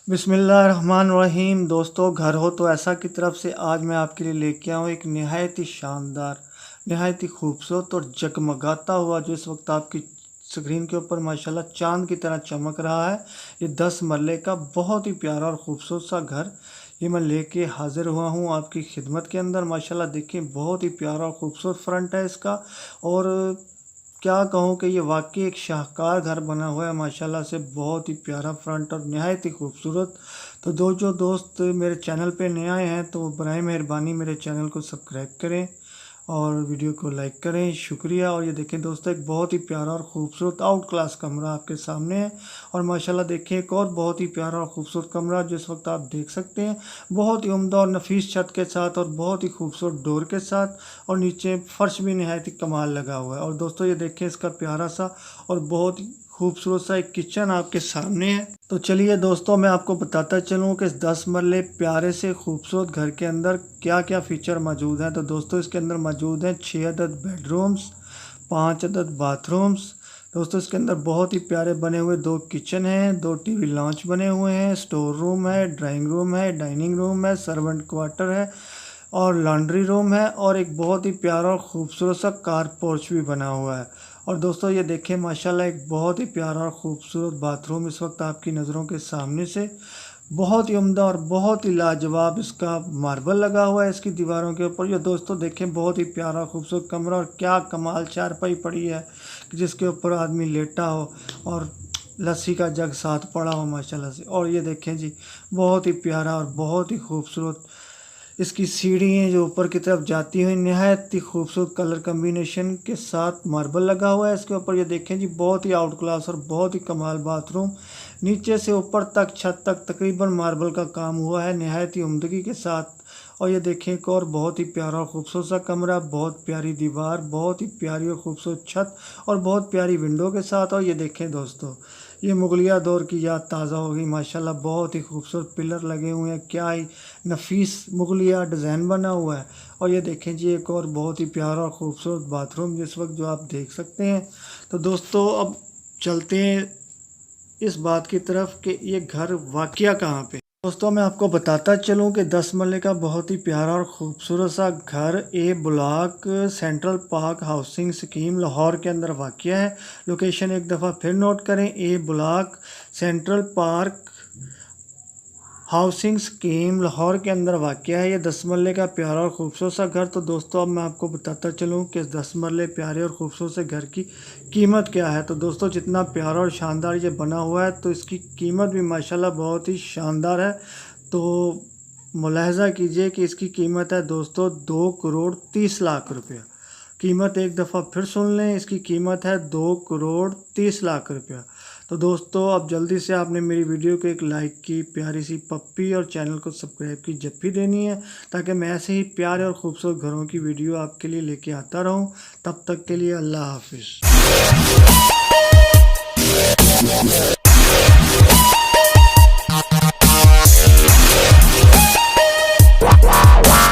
बिस्मिल्लाहिर्रहमानिर्रहीम। दोस्तों, घर हो तो ऐसा की तरफ से आज मैं आपके लिए लेके आऊँ एक नहायत ही शानदार, नहायत ही खूबसूरत और जगमगाता हुआ जो इस वक्त आपकी स्क्रीन के ऊपर माशाल्लाह चांद की तरह चमक रहा है। ये 10 मरले का बहुत ही प्यारा और खूबसूरत सा घर ये मैं लेके हाजिर हुआ हूँ आपकी खिदमत के अंदर। माशाल्लाह देखिए, बहुत ही प्यारा और खूबसूरत फ्रंट है इसका। और क्या कहूँ कि ये वाकई एक शाहकार घर बना हुआ है माशाल्लाह से। बहुत ही प्यारा फ्रंट और नहायत ही खूबसूरत। तो जो दोस्त मेरे चैनल पे नए आए हैं तो बराए मेहरबानी मेरे चैनल को सब्सक्राइब करें और वीडियो को लाइक करें, शुक्रिया। और ये देखें दोस्तों, एक बहुत ही प्यारा और खूबसूरत आउट क्लास कमरा आपके सामने है। और माशाल्लाह देखिए, एक और बहुत ही प्यारा और खूबसूरत कमरा जिस वक्त आप देख सकते हैं, बहुत ही उम्दा और नफीस छत के साथ और बहुत ही खूबसूरत डोर के साथ। और नीचे फर्श भी नहायत ही कमाल लगा हुआ है। और दोस्तों ये देखें, इसका प्यारा सा और बहुत ही खूबसूरत सा एक किचन आपके सामने है। तो चलिए दोस्तों, मैं आपको बताता चलूँ कि इस 10 मरले प्यारे से खूबसूरत घर के अंदर क्या क्या फ़ीचर मौजूद हैं। तो दोस्तों, इसके अंदर मौजूद हैं 6 अदद बेडरूम्स, 5 अदद बाथरूम्स। दोस्तों, इसके अंदर बहुत ही प्यारे बने हुए 2 किचन हैं, 2 टीवी लॉन्च बने हुए हैं, स्टोर रूम है, ड्राइंग रूम है, डाइनिंग रूम है, सर्वेंट क्वार्टर है और लॉन्ड्री रूम है। और एक बहुत ही प्यारा और खूबसूरत सा कार पोर्च भी बना हुआ है। और दोस्तों ये देखें, माशाल्लाह एक बहुत ही प्यारा और खूबसूरत बाथरूम इस वक्त आपकी नज़रों के सामने से। बहुत ही उम्दा और बहुत ही लाजवाब इसका मार्बल लगा हुआ है इसकी दीवारों के ऊपर। ये दोस्तों देखें, बहुत ही प्यारा खूबसूरत कमरा और क्या कमाल चारपाई पड़ी है कि जिसके ऊपर आदमी लेटा हो और लस्सी का जग साथ पड़ा हो माशाल्लाह से। और ये देखें जी, बहुत ही प्यारा और बहुत ही खूबसूरत इसकी सीढ़ियाँ जो ऊपर की तरफ जाती हुई नहायत ही खूबसूरत कलर कम्बिनेशन के साथ मार्बल लगा हुआ है इसके ऊपर। ये देखें जी, बहुत ही आउट क्लास और बहुत ही कमाल बाथरूम। नीचे से ऊपर तक छत तक तकरीबन मार्बल का काम हुआ है नहायत ही उम्दगी के साथ। और ये देखें, एक और बहुत ही प्यारा और खूबसूरत सा कमरा, बहुत प्यारी दीवार, बहुत ही प्यारी और खूबसूरत छत और बहुत प्यारी विंडो के साथ। और ये देखें दोस्तों, ये मुगलिया दौर की याद ताज़ा होगी माशाल्लाह। बहुत ही खूबसूरत पिलर लगे हुए हैं, क्या ही नफीस मुगलिया डिज़ाइन बना हुआ है। और ये देखें जी, एक और बहुत ही प्यारा और ख़ूबसूरत बाथरूम जिस वक्त जो आप देख सकते हैं। तो दोस्तों अब चलते हैं इस बात की तरफ कि ये घर वाक़या कहाँ पे। दोस्तों मैं आपको बताता चलूँ कि 10 मरले का बहुत ही प्यारा और ख़ूबसूरत सा घर A block central park housing scheme Lahore के अंदर वाक़या है। लोकेशन एक दफ़ा फिर नोट करें, A block central park housing scheme Lahore के अंदर वाक़या है। ये 10 मरले का प्यारा और ख़ूबसूरत सा घर। तो दोस्तों अब मैं आपको बताता चलूँ कि इस 10 मरले प्यारे और ख़ूबसूरत से घर की कीमत क्या है। तो दोस्तों, जितना प्यारा और शानदार ये बना हुआ है तो इसकी कीमत भी माशाल्लाह बहुत ही शानदार है। तो मुलाहज़ा कीजिए कि इसकी कीमत है दोस्तों 2 करोड़ 30 लाख रुपया। कीमत एक दफ़ा फिर सुन लें, इसकी कीमत है 2 करोड़ 30 लाख रुपया। तो दोस्तों अब जल्दी से आपने मेरी वीडियो को एक लाइक की, प्यारी सी पप्पी और चैनल को सब्सक्राइब की जब भी देनी है, ताकि मैं ऐसे ही प्यारे और ख़ूबसूरत घरों की वीडियो आपके लिए लेके आता रहूं। तब तक के लिए अल्लाह हाफिज़।